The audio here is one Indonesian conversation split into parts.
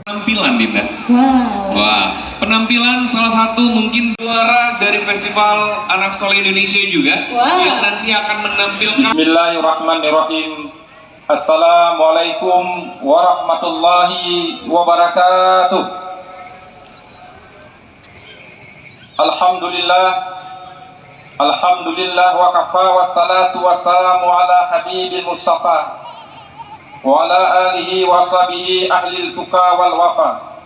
Penampilan, Dinda. Wow. Wah, penampilan salah satu mungkin juara dari Festival Anak Soleh Indonesia juga, Wow. yang nanti akan menampilkan. Bismillahirrahmanirrahim. Assalamualaikum warahmatullahi wabarakatuh. Alhamdulillah wa kafa wassalatu wassalamu ala habibil mustafa wa ala alihi wa sahbihi ahlil tuqa wal wafa.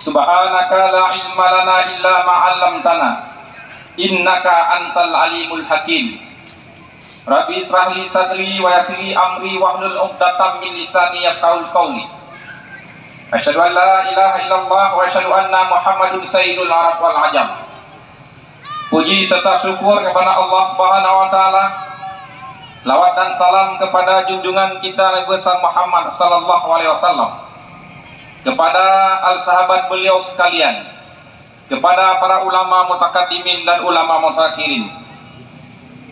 Subhanaka la ilma lana illa ma 'allamtana innaka antal alimul hakim. Rabbi israh li sadri wa yassir li amri wahlul 'uqdatam min lisani yafqahul qawli. Asyhadu an la ilaha illallah wa asyhadu anna Muhammadun sayyidul arab wal ajam. Puji serta syukur kepada Allah Subhanahu wa taala. Selawat dan salam kepada junjungan kita Nabi besar Muhammad sallallahu alaihi wasallam. Kepada al-sahabat beliau sekalian, kepada para ulama mutakaddimin dan ulama mutakhirin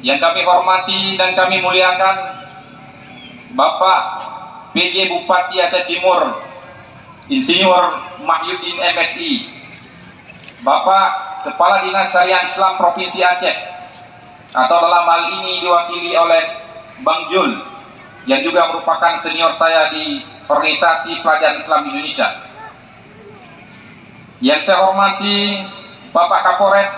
yang kami hormati dan kami muliakan, Bapak PJ Bupati Aceh Timur Insinyur Mahyudin MSI, Bapak Kepala Dinas Syariah Islam Provinsi Aceh, atau dalam hal ini diwakili oleh Bang Jul yang juga merupakan senior saya di Organisasi Pelajar Islam Indonesia. Yang saya hormati Bapak Kapolres,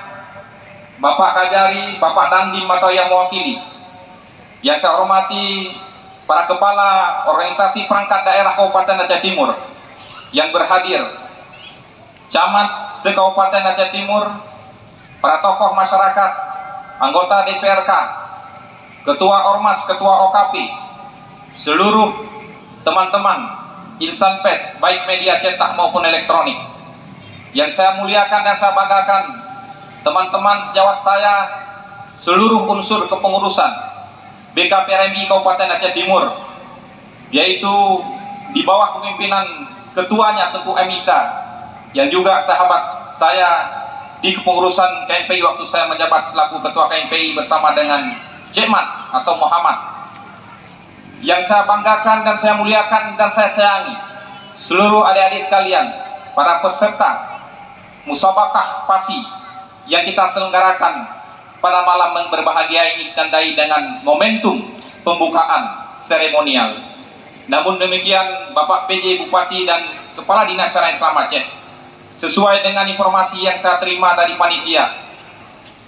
Bapak Kajari, Bapak Dandim atau yang mewakili. Yang saya hormati para kepala organisasi perangkat daerah Kabupaten Aceh Timur yang berhadir, camat se-Kabupaten Aceh Timur, para tokoh masyarakat, anggota DPRK, ketua Ormas, ketua OKP, seluruh teman-teman insan pers, baik media cetak maupun elektronik. Yang saya muliakan dan saya banggakan, teman-teman sejawat saya, seluruh unsur kepengurusan BKPRMI Kabupaten Aceh Timur, yaitu di bawah kepemimpinan ketuanya Tengku Emisa, yang juga sahabat saya di kepengurusan KMPI waktu saya menjabat selaku ketua KMPI bersama dengan Cekmat atau Muhammad. Yang saya banggakan dan saya muliakan dan saya sayangi seluruh adik-adik sekalian, para peserta musabaqah PASI yang kita selenggarakan pada malam yang berbahagia ini, ditandai dengan momentum pembukaan seremonial. Namun demikian, Bapak PJ Bupati dan Kepala Dinas Syariah Islam Aceh, sesuai dengan informasi yang saya terima dari panitia,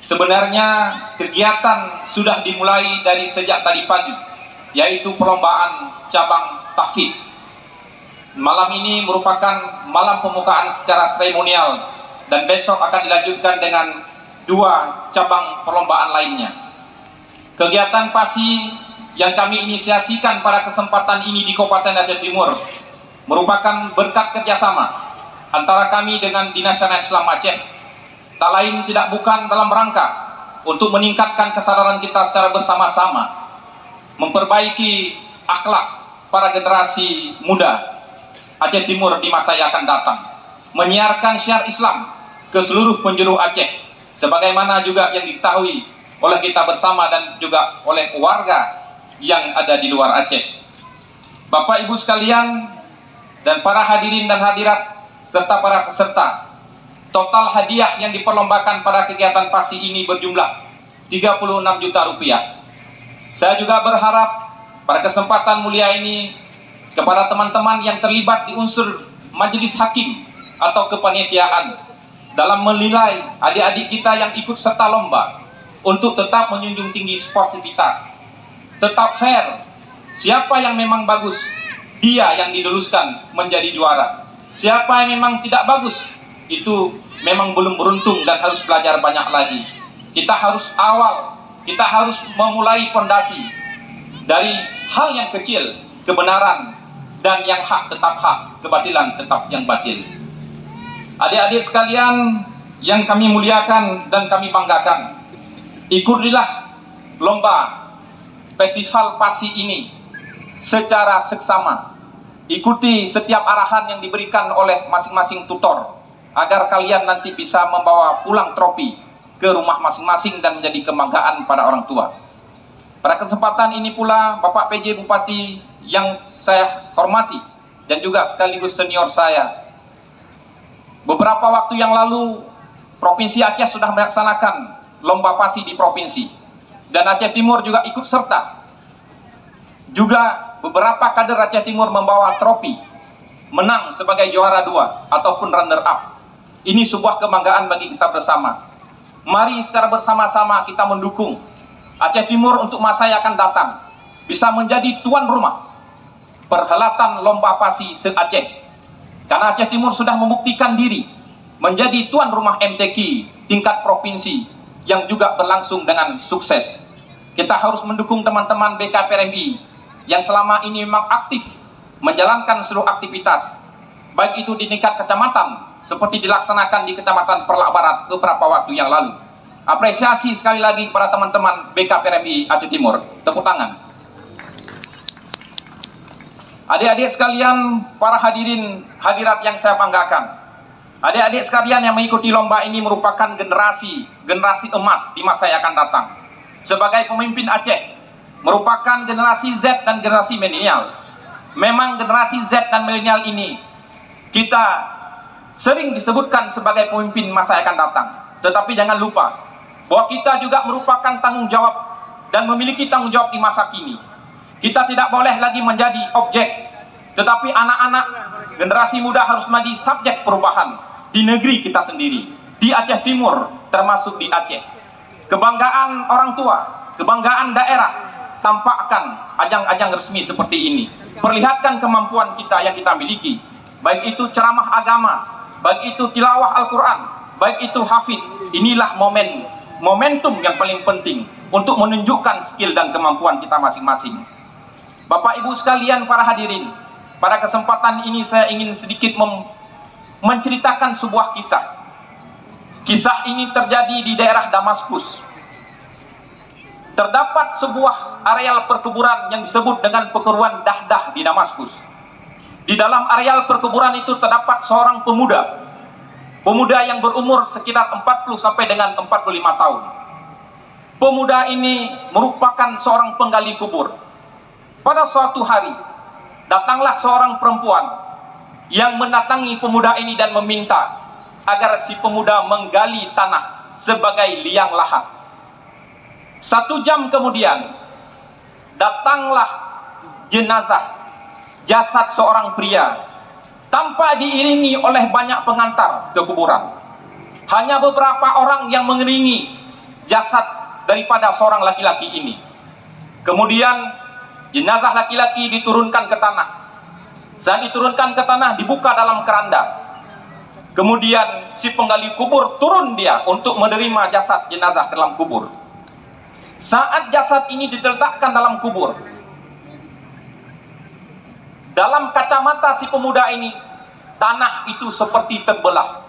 sebenarnya kegiatan sudah dimulai dari sejak tadi pagi, yaitu perlombaan cabang tahfidz. Malam ini merupakan malam pembukaan secara seremonial dan besok akan dilanjutkan dengan 2 cabang perlombaan lainnya. Kegiatan PASI yang kami inisiasikan pada kesempatan ini di Kabupaten Aceh Timur merupakan berkat kerjasama antara kami dengan Dinas Syariah Islam Aceh, tak lain tidak bukan dalam rangka untuk meningkatkan kesadaran kita secara bersama-sama, memperbaiki akhlak para generasi muda Aceh Timur di masa yang akan datang, menyiarkan syiar Islam ke seluruh penjuru Aceh, sebagaimana juga yang diketahui oleh kita bersama dan juga oleh warga yang ada di luar Aceh. Bapak Ibu sekalian dan para hadirin dan hadirat serta para peserta, total hadiah yang diperlombakan pada kegiatan PASI ini berjumlah 36 juta rupiah. Saya juga berharap pada kesempatan mulia ini kepada teman-teman yang terlibat di unsur majelis hakim atau kepanitiaan dalam menilai adik-adik kita yang ikut serta lomba untuk tetap menjunjung tinggi sportivitas, tetap fair. Siapa yang memang bagus, dia yang diluluskan menjadi juara. Siapa yang memang tidak bagus, itu memang belum beruntung dan harus belajar banyak lagi. Kita harus kita harus memulai fondasi dari hal yang kecil, kebenaran, dan yang hak tetap hak, kebatilan tetap yang batil. Adik-adik sekalian yang kami muliakan dan kami banggakan, ikutilah lomba festival PASI ini secara seksama. Ikuti setiap arahan yang diberikan oleh masing-masing tutor, agar kalian nanti bisa membawa pulang trofi ke rumah masing-masing dan menjadi kebanggaan pada orang tua. Pada kesempatan ini pula, Bapak PJ Bupati yang saya hormati dan juga sekaligus senior saya, Beberapa waktu yang lalu, Provinsi Aceh sudah melaksanakan lomba pasi di provinsi. Dan Aceh Timur juga ikut serta. Juga beberapa kader Aceh Timur membawa trofi, menang sebagai juara 2 ataupun runner up. Ini sebuah kebanggaan bagi kita bersama. Mari secara bersama-sama kita mendukung Aceh Timur untuk masa yang akan datang bisa menjadi tuan rumah perhelatan lomba pasi se-Aceh. Karena Aceh Timur sudah membuktikan diri menjadi tuan rumah MTQ tingkat provinsi yang juga berlangsung dengan sukses. Kita harus mendukung teman-teman BKPRMI yang selama ini memang aktif menjalankan seluruh aktivitas, baik itu di tingkat kecamatan seperti dilaksanakan di Kecamatan Perlak Barat beberapa waktu yang lalu. Apresiasi sekali lagi kepada teman-teman BKPRMI Aceh Timur. Tepuk tangan. Adik-adik sekalian, para hadirin hadirat yang saya banggakan, adik-adik sekalian yang mengikuti lomba ini merupakan generasi emas di masa yang akan datang. Sebagai pemimpin Aceh, merupakan generasi Z dan generasi milenial. Memang generasi Z dan milenial ini kita sering disebutkan sebagai pemimpin masa yang akan datang. Tetapi jangan lupa bahwa kita juga merupakan tanggung jawab dan memiliki tanggung jawab di masa kini. Kita tidak boleh lagi menjadi objek, tetapi anak-anak generasi muda harus menjadi subjek perubahan di negeri kita sendiri, di Aceh Timur, termasuk di Aceh. Kebanggaan orang tua, kebanggaan daerah tampakkan ajang-ajang resmi seperti ini. Perlihatkan kemampuan kita yang kita miliki, baik itu ceramah agama, baik itu tilawah Al-Quran, baik itu hafid. Inilah momentum yang paling penting untuk menunjukkan skill dan kemampuan kita masing-masing. Bapak Ibu sekalian, para hadirin, pada kesempatan ini saya ingin sedikit menceritakan sebuah kisah. Kisah ini terjadi di daerah Damaskus. Terdapat sebuah areal perkebunan yang disebut dengan perkebunan Dahdah di Damaskus. Di dalam areal perkebunan itu terdapat seorang pemuda yang berumur sekitar 40 sampai dengan 45 tahun. Pemuda ini merupakan seorang penggali kubur. Pada suatu hari, datanglah seorang perempuan yang mendatangi pemuda ini dan meminta agar si pemuda menggali tanah sebagai liang lahat. 1 jam kemudian, datanglah jasad seorang pria tanpa diiringi oleh banyak pengantar ke kuburan. Hanya beberapa orang yang mengiringi jasad daripada seorang laki-laki ini. Kemudian jenazah laki-laki diturunkan ke tanah. Saat diturunkan ke tanah, dibuka dalam keranda. Kemudian si penggali kubur turun dia untuk menerima jasad jenazah ke dalam kubur. Saat jasad ini diletakkan dalam kubur, dalam kacamata si pemuda ini, tanah itu seperti terbelah.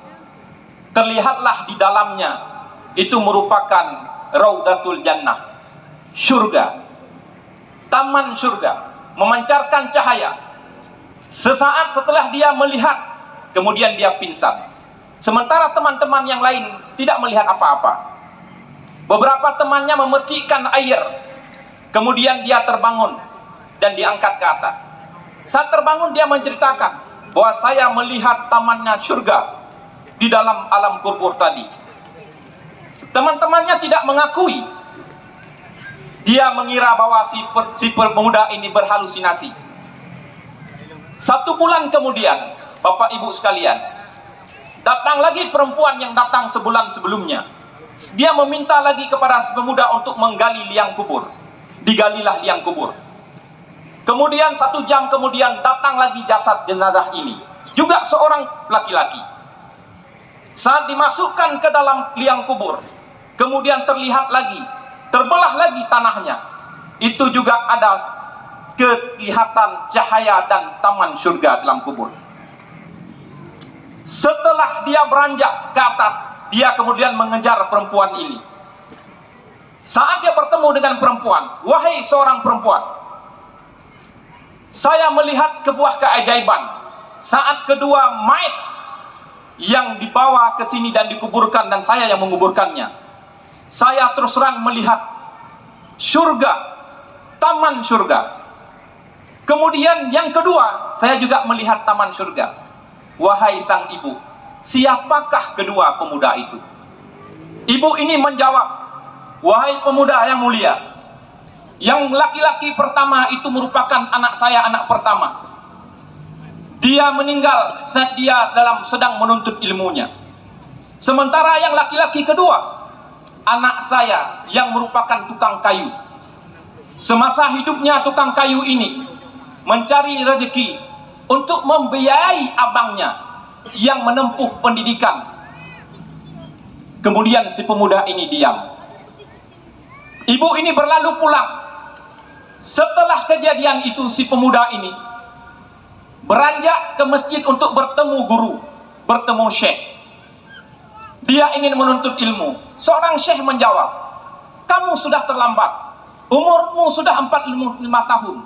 Terlihatlah di dalamnya, itu merupakan Raudatul Jannah, surga, taman surga, memancarkan cahaya. Sesaat setelah dia melihat, kemudian dia pingsan. Sementara teman-teman yang lain tidak melihat apa-apa. Beberapa temannya memercikkan air, kemudian dia terbangun dan diangkat ke atas. Saat terbangun dia menceritakan bahwa saya melihat tamannya surga di dalam alam kubur tadi. Teman-temannya tidak mengakui. Dia mengira bahwa si pemuda ini berhalusinasi. 1 bulan kemudian, Bapak Ibu sekalian, datang lagi perempuan yang datang sebulan sebelumnya. Dia meminta lagi kepada si pemuda untuk menggali liang kubur. Digalilah liang kubur. Kemudian 1 jam kemudian datang lagi jasad jenazah ini, juga seorang laki-laki. Saat dimasukkan ke dalam liang kubur, kemudian terlihat lagi, terbelah lagi tanahnya. Itu juga ada kelihatan cahaya dan taman surga dalam kubur. Setelah dia beranjak ke atas, dia kemudian mengejar perempuan ini. Saat dia bertemu dengan perempuan, wahai seorang perempuan, saya melihat sebuah keajaiban. Saat kedua mayat yang dibawa ke sini dan dikuburkan, dan saya yang menguburkannya, saya terus terang melihat surga, taman surga. Kemudian yang kedua, saya juga melihat taman surga. Wahai sang ibu, siapakah kedua pemuda itu? Ibu ini menjawab, wahai pemuda yang mulia, yang laki-laki pertama itu merupakan anak saya, anak pertama. Dia meninggal saat dia sedang menuntut ilmunya. Sementara yang laki-laki kedua, anak saya yang merupakan tukang kayu. Semasa hidupnya tukang kayu ini mencari rezeki untuk membiayai abangnya yang menempuh pendidikan. Kemudian si pemuda ini diam. Ibu ini berlalu pulang. Setelah kejadian itu, si pemuda ini beranjak ke masjid untuk bertemu guru, bertemu syekh. Dia ingin menuntut ilmu. Seorang syekh menjawab, kamu sudah terlambat, umurmu sudah 45 tahun,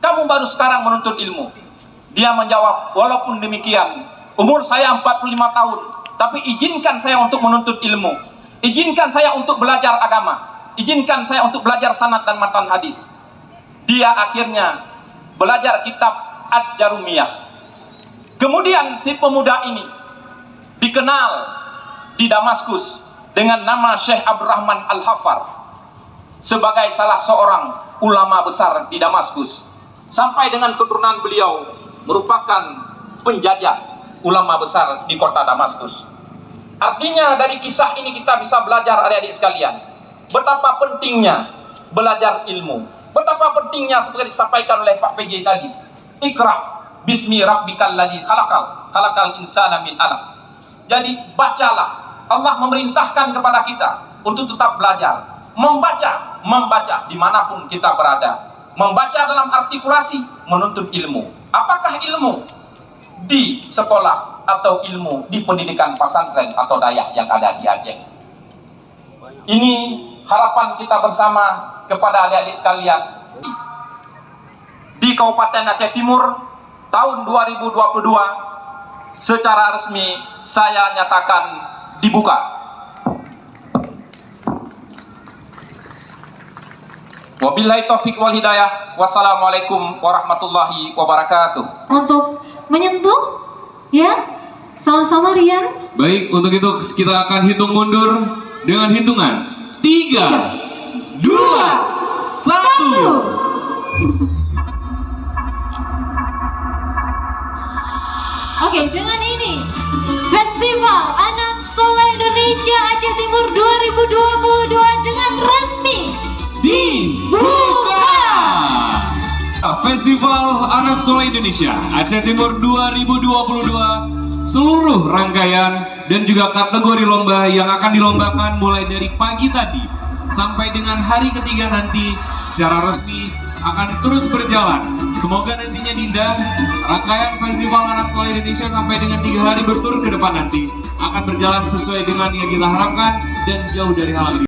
kamu baru sekarang menuntut ilmu. Dia menjawab, walaupun demikian, umur saya 45 tahun, tapi izinkan saya untuk menuntut ilmu, izinkan saya untuk belajar agama, izinkan saya untuk belajar sanad dan matan hadis. Dia akhirnya belajar kitab Ad-Jarumiyah. Kemudian si pemuda ini dikenal di Damaskus dengan nama Syekh Abdurrahman Al-Hafar sebagai salah seorang ulama besar di Damaskus, sampai dengan keturunan beliau merupakan penjajah ulama besar di kota Damaskus. Artinya dari kisah ini kita bisa belajar, adik-adik sekalian, betapa pentingnya belajar ilmu, betapa pentingnya seperti disampaikan oleh Pak PJ tadi, Iqra bismi rabbikal ladzi khalaqal insana min 'alaq. Jadi bacalah. Allah memerintahkan kepada kita untuk tetap belajar, membaca dimanapun kita berada, membaca dalam artikulasi, menuntut ilmu. Apakah ilmu di sekolah atau ilmu di pendidikan pesantren atau dayak yang ada di Aceh? Ini harapan kita bersama kepada adik-adik sekalian. Di Kabupaten Aceh Timur tahun 2022 secara resmi saya nyatakan dibuka. Wabillahi taufiq wal hidayah. Wassalamualaikum warahmatullahi wabarakatuh. Untuk menyentuh, ya, sama-sama Rian. Baik, untuk itu kita akan hitung mundur dengan hitungan 3, 2, 1. Oke, dengan ini Festival Anak Soleh Indonesia Aceh Timur 2022 dengan resmi dibuka. Festival Anak Soleh Indonesia Aceh Timur 2022, seluruh rangkaian dan juga kategori lomba yang akan dilombakan mulai dari pagi tadi sampai dengan hari ketiga nanti secara resmi akan terus berjalan. Semoga nantinya Dinda, rangkaian Festival Anak Soleh Indonesia sampai dengan 3 hari berturut ke depan nanti akan berjalan sesuai dengan yang kita harapkan dan jauh dari hal ini.